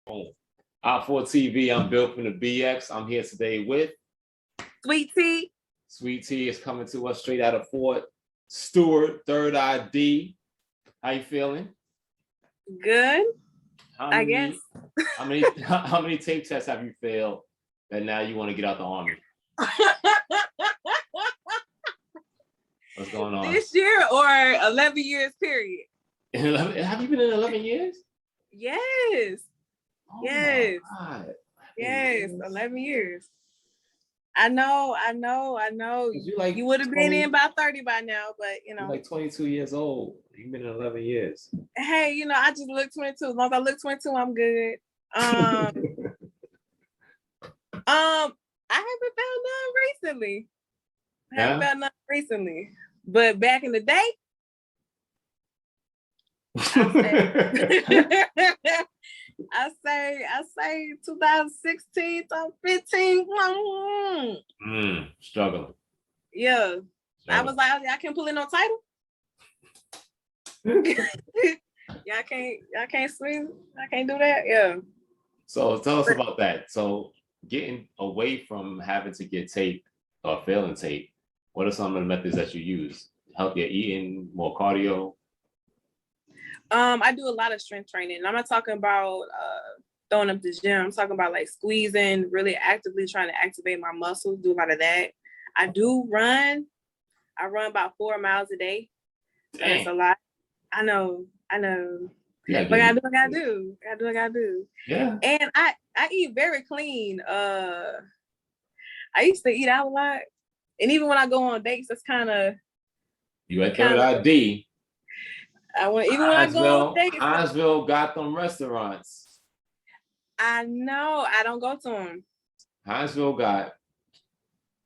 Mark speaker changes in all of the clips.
Speaker 1: Op4 TV, I'm Bill from the BX. I'm here today with
Speaker 2: Sweet Tea.
Speaker 1: Sweet Tea is coming to us straight out of Fort Stewart, Third ID. How you feeling?
Speaker 2: Good.
Speaker 1: I guess. How many tape tests have you failed that now you want to get out the Army? What's going on?
Speaker 2: This year or 11 years period?
Speaker 1: Have you been in 11 years?
Speaker 2: Yes.
Speaker 1: Oh
Speaker 2: yes.
Speaker 1: My God.
Speaker 2: Yes, 11 years. I know. You would have been in about 30 by now, but
Speaker 1: you're like 22 years old. You've been in 11 years.
Speaker 2: Hey, I just look 22. As long as I look 22, I'm good. I haven't found none recently. But back in the day, I say 2016, 2015.
Speaker 1: Struggling.
Speaker 2: Yeah. I was like, I can't pull in no title. I can't swim. I can't do that. Yeah.
Speaker 1: So tell us about that. So getting away from having to get tape or failing tape, what are some of the methods that you use? Healthier eating, more cardio?
Speaker 2: I do a lot of strength training. I'm not talking about throwing up the gym. I'm talking about like squeezing, really actively trying to activate my muscles, do a lot of that. I do run. I run about 4 miles a day. That's a lot. I know.
Speaker 1: Yeah,
Speaker 2: but I do what I do.
Speaker 1: Yeah.
Speaker 2: And I eat very clean. I used to eat out a lot. And even when I go on dates, that's kind of...
Speaker 1: You at Third ID.
Speaker 2: When I go on dates...
Speaker 1: Hinesville got them restaurants.
Speaker 2: I know. I don't go to them.
Speaker 1: Hinesville got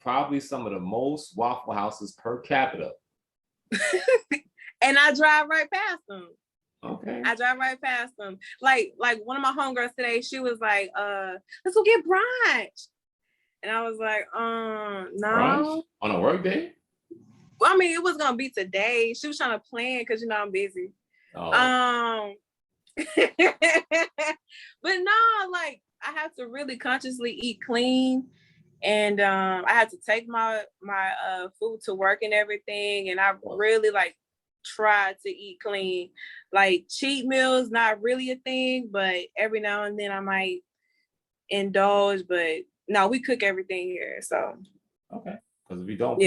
Speaker 1: probably some of the most Waffle Houses per capita.
Speaker 2: And I drive right past them.
Speaker 1: Okay.
Speaker 2: I drive right past them. Like one of my homegirls today, she was like, let's go get brunch. And I was like, no.
Speaker 1: Brunch? On a work day?
Speaker 2: Well, I mean, it was gonna be today. She was trying to plan because I'm busy.
Speaker 1: Oh.
Speaker 2: But no, like I have to really consciously eat clean. And I had to take my food to work and everything. And I really like tried to eat clean. Like cheat meals, not really a thing, but every now and then I might indulge. But no, we cook everything here. So
Speaker 1: okay. Because if you don't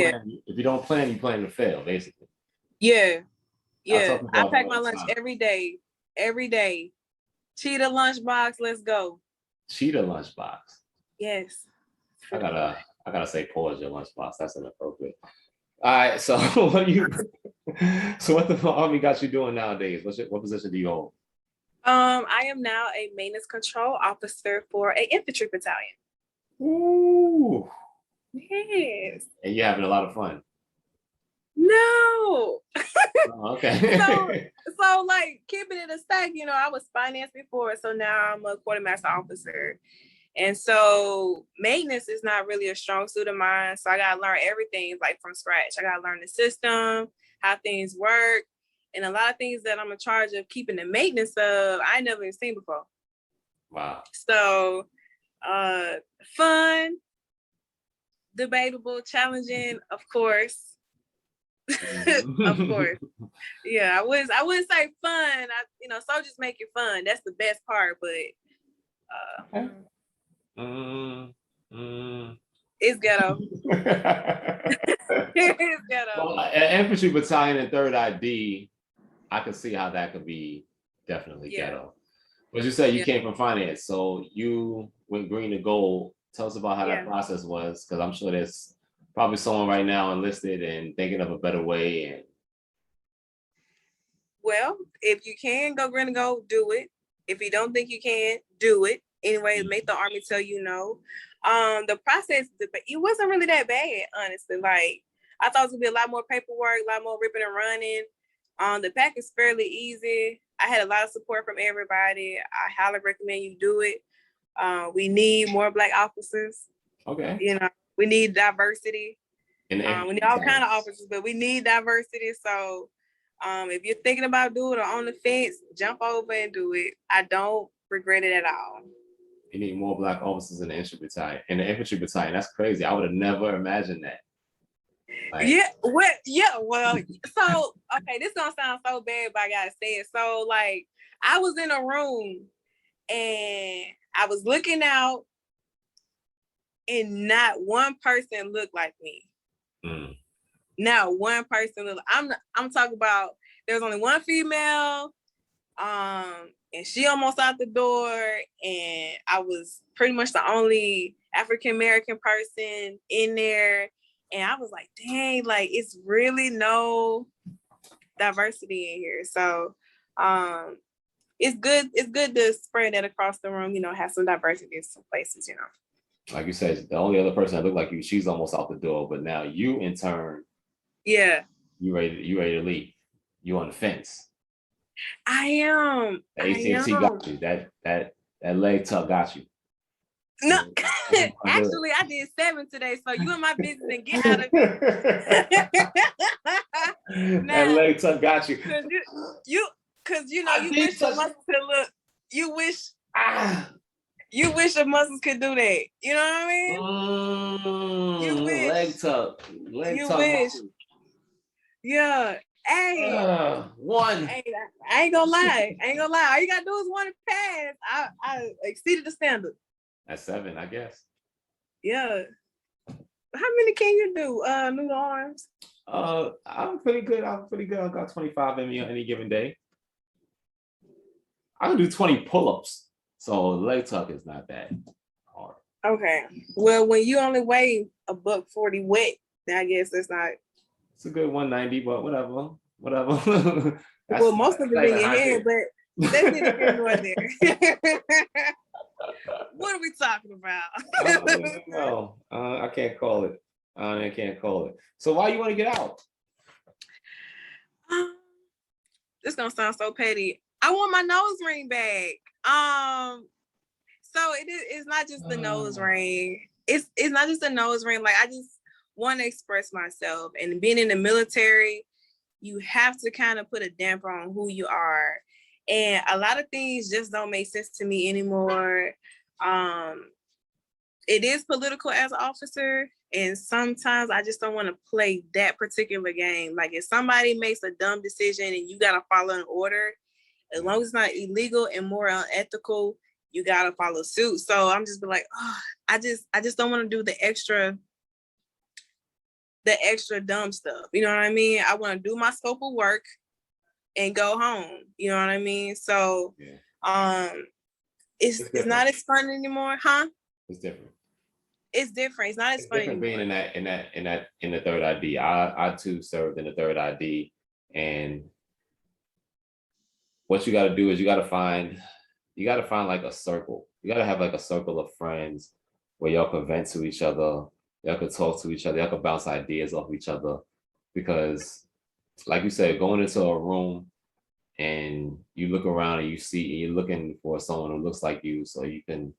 Speaker 1: plan, you plan to fail, basically.
Speaker 2: Yeah. I pack my lunch every day. Cheetah lunchbox, let's go.
Speaker 1: Cheetah lunchbox.
Speaker 2: Yes.
Speaker 1: I gotta say pause your lunchbox. That's inappropriate. All right, so what the Army got you doing nowadays? What position do you hold?
Speaker 2: I am now a maintenance control officer for an infantry battalion.
Speaker 1: Ooh.
Speaker 2: Yes.
Speaker 1: And you're having a lot of fun.
Speaker 2: No.
Speaker 1: Oh, okay.
Speaker 2: so like keeping it a stack, I was finance before, so now I'm a quartermaster officer. And so maintenance is not really a strong suit of mine. So I got to learn everything like from scratch. I got to learn the system, how things work, and a lot of things that I'm in charge of keeping the maintenance of, I never even seen before.
Speaker 1: Wow.
Speaker 2: So fun, debatable, challenging, of course. Of course. Yeah, I wouldn't say fun. Soldiers make it fun. That's the best part, but
Speaker 1: okay.
Speaker 2: It's ghetto. It's ghetto.
Speaker 1: Well, an infantry battalion in Third ID, I can see how that could be definitely ghetto. But you said you came from finance, so you went green to gold. Tell us about how that process was, because I'm sure there's probably someone right now enlisted and thinking of a better way.
Speaker 2: Well, if you can go green to gold, do it. If you don't think you can, do it. Anyway, make the Army tell you no. The process, it wasn't really that bad, honestly. Like, I thought it was gonna be a lot more paperwork, a lot more ripping and running. The pack is fairly easy. I had a lot of support from everybody. I highly recommend you do it. We need more Black officers.
Speaker 1: Okay.
Speaker 2: We need diversity.
Speaker 1: We
Speaker 2: need all kind of officers, but we need diversity. So if you're thinking about doing it or on the fence, jump over and do it. I don't regret it at all.
Speaker 1: You need more Black officers in the infantry battalion. In the infantry battalion, that's crazy. I would have never imagined that.
Speaker 2: Like, well, so okay, this gonna sound so bad, but I gotta say it. So like, I was in a room and I was looking out, and not one person looked like me. Not one person looked. I'm talking about. There was only one female, and she almost out the door, and I was pretty much the only African American person in there. And I was like, dang, like it's really no diversity in here. So it's good to spread that across the room, have some diversity in some places,
Speaker 1: Like you said, the only other person that looked like you, she's almost out the door, but now you in turn,
Speaker 2: you
Speaker 1: ready to leave. You on the fence.
Speaker 2: I am.
Speaker 1: The ACFT got you. That leg tuck got you.
Speaker 2: No, actually, I did 7 today, so you in my business and get out of it.
Speaker 1: That leg tuck got you.
Speaker 2: Because you wish your muscles could look. You wish your muscles could do that. You know what I mean? You wish.
Speaker 1: Leg tuck.
Speaker 2: You wish. Yeah. Hey,
Speaker 1: one.
Speaker 2: Hey, I ain't gonna lie. All you gotta do is one pass. I exceeded the standard.
Speaker 1: That's 7, I guess.
Speaker 2: Yeah. How many can you do? Noodle arms?
Speaker 1: I'm pretty good. I've got 25 in me on any given day. I can do 20 pull-ups. So leg tuck is not that hard.
Speaker 2: Okay. Well, when you only weigh $140 wet, then I guess it's not. It's
Speaker 1: a good 190, but whatever.
Speaker 2: Well, most of it's in your head, but let's need to get more there. What are we talking about?
Speaker 1: No, I can't call it. I can't call it. So why you want to get out?
Speaker 2: This is gonna sound so petty. I want my nose ring back. So it's not just the nose ring. It's not just a nose ring. Like I just want to express myself. And being in the military, you have to kind of put a damper on who you are. And a lot of things just don't make sense to me anymore. It is political as an officer, and sometimes I just don't want to play that particular game. Like if somebody makes a dumb decision and you gotta follow an order, as long as it's not illegal and more unethical, you gotta follow suit. So I'm just be like, oh, I just don't want to do the extra dumb stuff. You know what I mean? I want to do my scope of work and go home. You know what I mean? So it's not as fun anymore, huh?
Speaker 1: It's different.
Speaker 2: It's different. It's not as fun anymore.
Speaker 1: Being in the 3rd ID. I too served in the 3rd ID, and what you got to do is you got to find like a circle. You got to have like a circle of friends where y'all can vent to each other, y'all can talk to each other, y'all can bounce ideas off each other, because like you said, going into a room and you look around and you're looking for someone who looks like you, so you can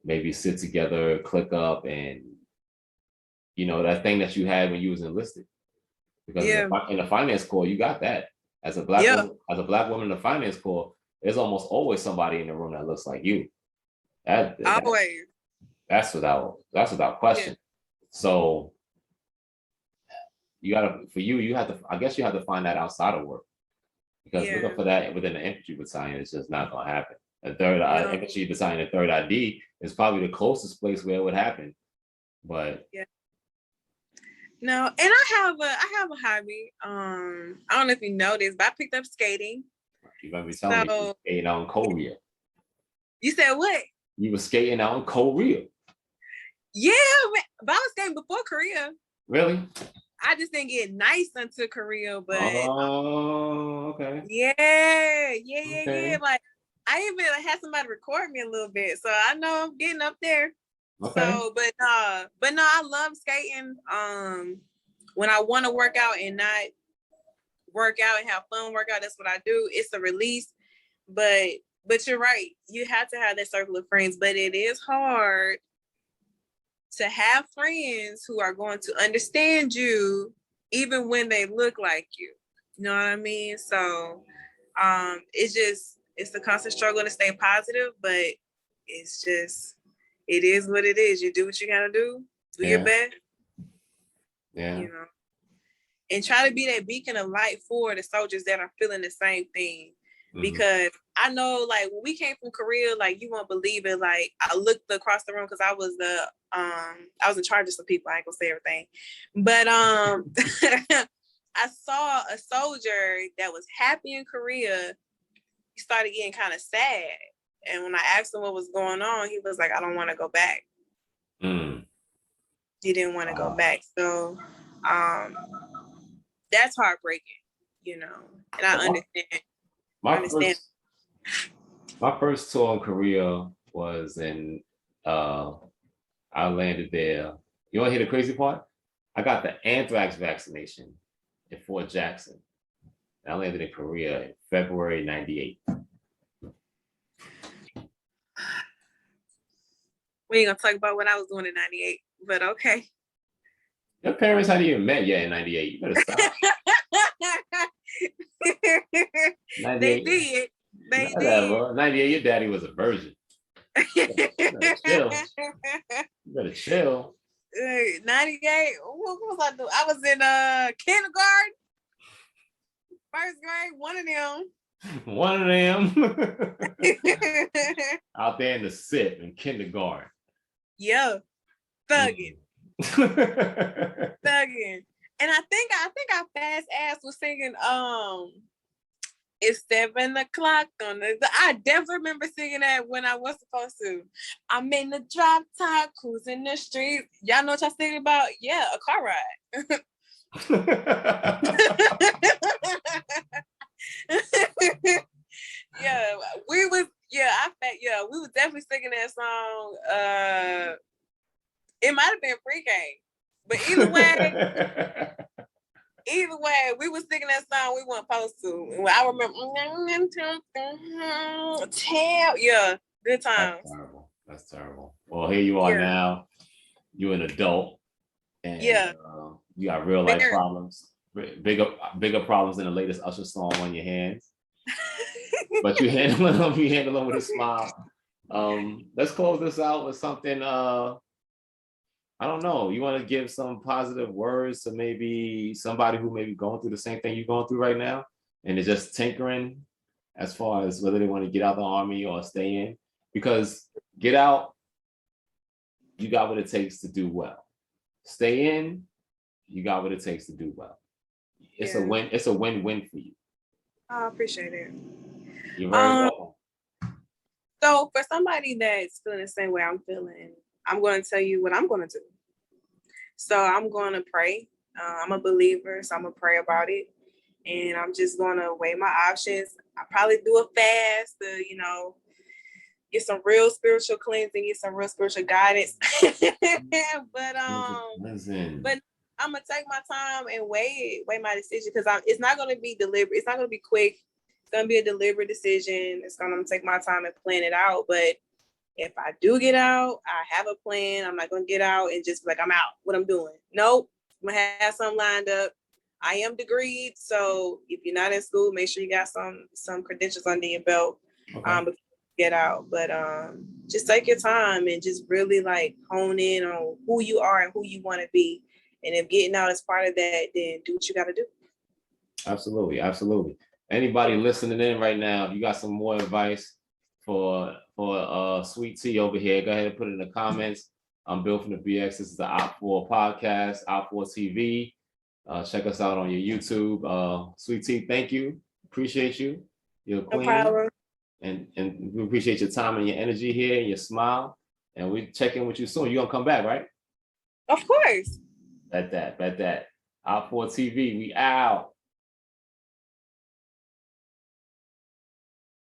Speaker 1: maybe sit together, click up, and that thing that you had when you was enlisted. Because in the finance corps, you got that. As a black woman in the finance corps, there's almost always somebody in the room that looks like you.
Speaker 2: Always.
Speaker 1: That's without question. Yeah. So you have to find that outside of work, because looking for that within the infantry battalion is just not gonna happen. The 3rd infantry battalion, the 3rd ID is probably the closest place where it would happen. But
Speaker 2: no, and I have a hobby. I don't know if you know this, but I picked up skating.
Speaker 1: You gonna be telling me you were skating out in Korea.
Speaker 2: You said what?
Speaker 1: You were skating out in Korea.
Speaker 2: Yeah, but I was skating before Korea.
Speaker 1: Really?
Speaker 2: I just didn't get nice until Korea, but
Speaker 1: okay.
Speaker 2: Yeah. Like I even had somebody record me a little bit, so I know I'm getting up there. Okay. So, but no, I love skating. When I want to work out and not work out and have fun workout, that's what I do. It's a release. But you're right. You have to have that circle of friends, but it is hard to have friends who are going to understand you even when they look like you. You know what I mean? So it's It's the constant struggle to stay positive, but it's just, it is what it is. You do what you gotta do your best.
Speaker 1: Yeah.
Speaker 2: You know, and try to be that beacon of light for the soldiers that are feeling the same thing. Because I know, like, when we came from Korea, like, you won't believe it. Like, I looked across the room because I was in charge of some people. I ain't gonna say everything, but I saw a soldier that was happy in Korea. He started getting kind of sad, and when I asked him what was going on, he was like, "I don't want to go back." He didn't want to go back, so that's heartbreaking, you know. And I understand.
Speaker 1: My first tour in Korea was in I landed there. You want to hear the crazy part? I got the anthrax vaccination in Fort Jackson. I landed in Korea in February '98.
Speaker 2: We ain't gonna talk about what I was doing in '98, but okay.
Speaker 1: Your parents hadn't even met yet in '98. You better stop.
Speaker 2: They did. They did.
Speaker 1: 98, your daddy was a virgin. You better chill. You better chill.
Speaker 2: 98. What was I doing? I was in kindergarten, first grade. One of them.
Speaker 1: One of them. Out there in the SIP in kindergarten.
Speaker 2: Yeah, thugging. Thugging. And I think our fast ass was singing it's 7 o'clock on the. I definitely remember singing that when I was supposed to. I'm in the drop top, cruising the street. Y'all know what y'all singing about? Yeah, a car ride. Yeah, we was definitely singing that song. It might have been pre-game, but either way, we was singing that song we weren't supposed to. I remember, good times.
Speaker 1: That's terrible. Well, here you are now. You're an adult, and you got real life problems, bigger problems than the latest Usher song on your hands. But you handle them with a smile. Let's close this out with something. I don't know. You want to give some positive words to maybe somebody who may be going through the same thing you're going through right now, and is just tinkering as far as whether they want to get out the Army or stay in? Because get out, you got what it takes to do well. Stay in, you got what it takes to do well. It's a win. It's a win-win for you.
Speaker 2: I appreciate it.
Speaker 1: You're very welcome.
Speaker 2: So for somebody that's feeling the same way I'm feeling, I'm going to tell you what I'm going to do. So I'm going to pray. I'm a believer, so I'm going to pray about it. And I'm just going to weigh my options. I probably do a fast to, get some real spiritual cleansing, get some real spiritual guidance. But I'm going to take my time and weigh my decision, because it's not going to be deliberate. It's not going to be quick. It's going to be a deliberate decision. It's going to take my time and plan it out. But if I do get out, I have a plan. I'm not going to get out and just be like, I'm out. What I'm doing? Nope. I'm going to have something lined up. I am degreed. So if you're not in school, make sure you got some credentials under your belt before you get out. But just take your time and just really hone in on who you are and who you want to be. And if getting out is part of that, then do what you got to do.
Speaker 1: Absolutely. Absolutely. Anybody listening in right now, if you got some more advice for Sweet Tea over here, go ahead and put it in the comments. I'm Bill from the BX. This is the Op4 podcast, Op4 TV. Check us out on your YouTube. Sweet Tea, thank you. Appreciate you. You're a queen. No problem. And we appreciate your time and your energy here and your smile. And we check in with you soon. You're gonna come back, right?
Speaker 2: Of course.
Speaker 1: Bet that. Op4 TV, we out.